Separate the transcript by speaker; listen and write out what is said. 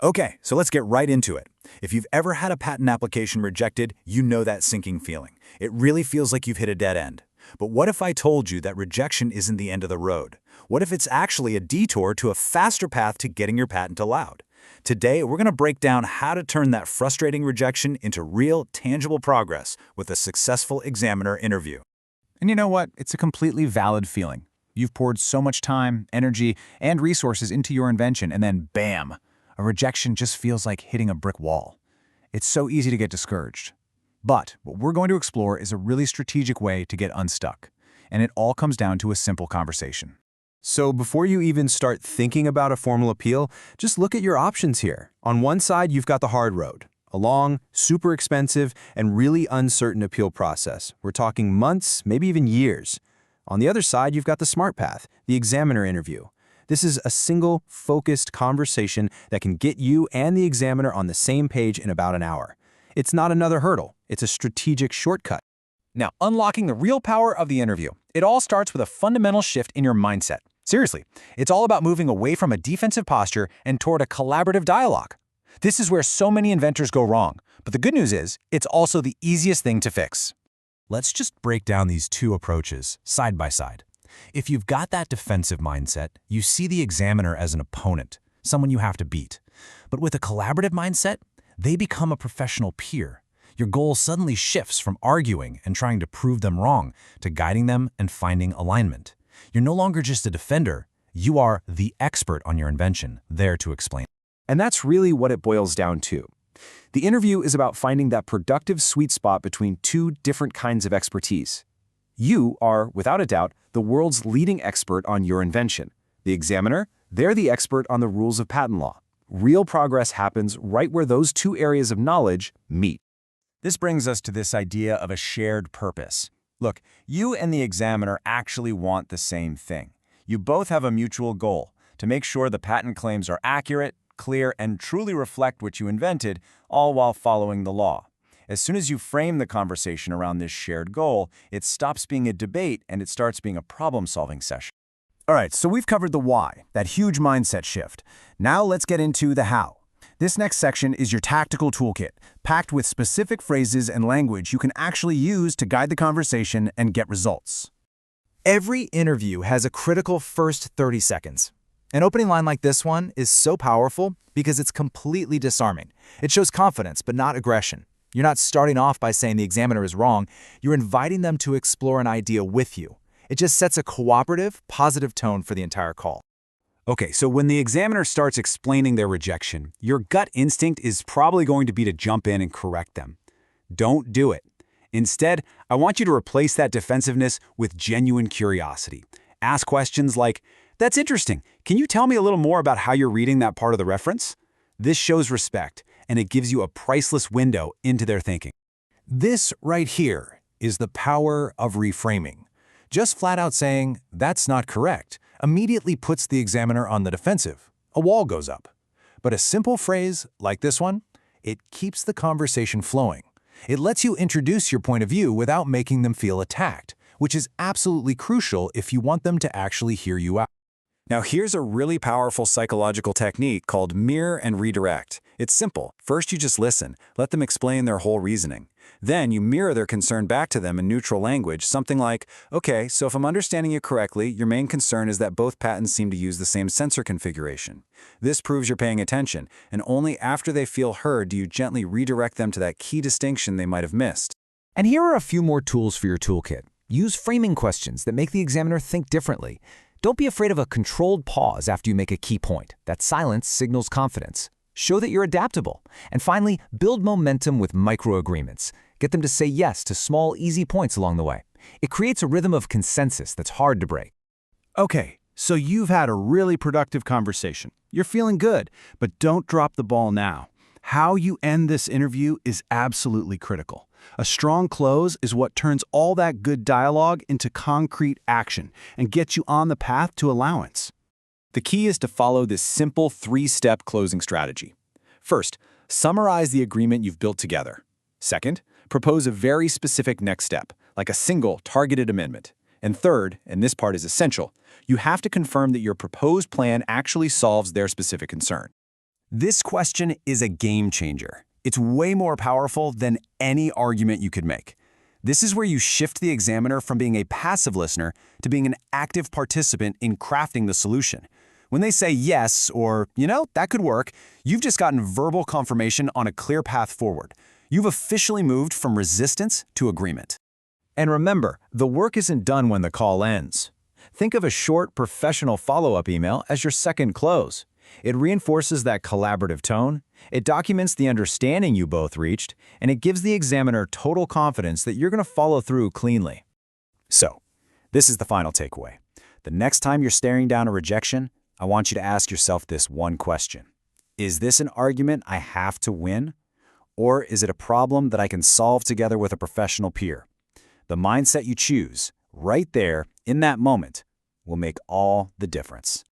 Speaker 1: Okay, so let's get right into it. If you've ever had a patent application rejected, you know that sinking feeling. It really feels like you've hit a dead end. But what if I told you that rejection isn't the end of the road? What if it's actually a detour to a faster path to getting your patent allowed? Today, we're going to break down how to turn that frustrating rejection into real, tangible progress with a successful examiner interview.
Speaker 2: And you know what? It's a completely valid feeling. You've poured so much time, energy, and resources into your invention, and then bam! A rejection just feels like hitting a brick wall. It's so easy to get discouraged. But what we're going to explore is a really strategic way to get unstuck. And it all comes down to a simple conversation.
Speaker 3: So before you even start thinking about a formal appeal, just look at your options here. On one side, you've got the hard road, a long, super expensive, and really uncertain appeal process. We're talking months, maybe even years. On the other side, you've got the smart path, the examiner interview. This is a single, focused conversation that can get you and the examiner on the same page in about an hour. It's not another hurdle. It's a strategic shortcut.
Speaker 2: Now, unlocking the real power of the interview. It all starts with a fundamental shift in your mindset. Seriously, it's all about moving away from a defensive posture and toward a collaborative dialogue. This is where so many inventors go wrong, but the good news is, it's also the easiest thing to fix.
Speaker 4: Let's just break down these two approaches, side by side. If you've got that defensive mindset, you see the examiner as an opponent, someone you have to beat. But with a collaborative mindset, they become a professional peer. Your goal suddenly shifts from arguing and trying to prove them wrong to guiding them and finding alignment. You're no longer just a defender, you are the expert on your invention, there to explain.
Speaker 3: And that's really what it boils down to. The interview is about finding that productive sweet spot between two different kinds of expertise. You are, without a doubt, the world's leading expert on your invention. The examiner, they're the expert on the rules of patent law. Real progress happens right where those two areas of knowledge meet.
Speaker 4: This brings us to this idea of a shared purpose. Look, you and the examiner actually want the same thing. You both have a mutual goal, to make sure the patent claims are accurate, clear, and truly reflect what you invented, all while following the law. As soon as you frame the conversation around this shared goal, it stops being a debate and it starts being a problem-solving session.
Speaker 1: All right, so we've covered the why, that huge mindset shift. Now let's get into the how. This next section is your tactical toolkit, packed with specific phrases and language you can actually use to guide the conversation and get results.
Speaker 5: Every interview has a critical first 30 seconds. An opening line like this one is so powerful because it's completely disarming. It shows confidence, but not aggression. You're not starting off by saying the examiner is wrong. You're inviting them to explore an idea with you. It just sets a cooperative, positive tone for the entire call.
Speaker 1: Okay, so when the examiner starts explaining their rejection, your gut instinct is probably going to be to jump in and correct them. Don't do it. Instead, I want you to replace that defensiveness with genuine curiosity. Ask questions like, "That's interesting. Can you tell me a little more about how you're reading that part of the reference?" This shows respect, and it gives you a priceless window into their thinking.
Speaker 4: This right here is the power of reframing. Just flat out saying, "That's not correct," immediately puts the examiner on the defensive. A wall goes up. But a simple phrase like this one, it keeps the conversation flowing. It lets you introduce your point of view without making them feel attacked, which is absolutely crucial if you want them to actually hear you out.
Speaker 1: Now here's a really powerful psychological technique called mirror and redirect. It's simple. First you just listen, let them explain their whole reasoning. Then you mirror their concern back to them in neutral language, something like, "Okay, so if I'm understanding you correctly, your main concern is that both patents seem to use the same sensor configuration. This proves you're paying attention, and only after they feel heard do you gently redirect them to that key distinction they might have missed."
Speaker 5: And here are a few more tools for your toolkit. Use framing questions that make the examiner think differently. Don't be afraid of a controlled pause after you make a key point. That silence signals confidence. Show that you're adaptable. And finally, build momentum with microagreements. Get them to say yes to small, easy points along the way. It creates a rhythm of consensus that's hard to break.
Speaker 6: Okay, so you've had a really productive conversation. You're feeling good, but don't drop the ball now. How you end this interview is absolutely critical. A strong close is what turns all that good dialogue into concrete action and gets you on the path to allowance.
Speaker 3: The key is to follow this simple three-step closing strategy. First, summarize the agreement you've built together. Second, propose a very specific next step, like a single targeted amendment. And third, and this part is essential, you have to confirm that your proposed plan actually solves their specific concern.
Speaker 1: This question is a game changer. It's way more powerful than any argument you could make. This is where you shift the examiner from being a passive listener to being an active participant in crafting the solution. When they say yes or, that could work, you've just gotten verbal confirmation on a clear path forward. You've officially moved from resistance to agreement.
Speaker 2: And remember, the work isn't done when the call ends. Think of a short, professional follow-up email as your second close. It reinforces that collaborative tone, it documents the understanding you both reached, and it gives the examiner total confidence that you're going to follow through cleanly.
Speaker 1: So, this is the final takeaway. The next time you're staring down a rejection, I want you to ask yourself this one question. Is this an argument I have to win? Or is it a problem that I can solve together with a professional peer? The mindset you choose, right there, in that moment, will make all the difference.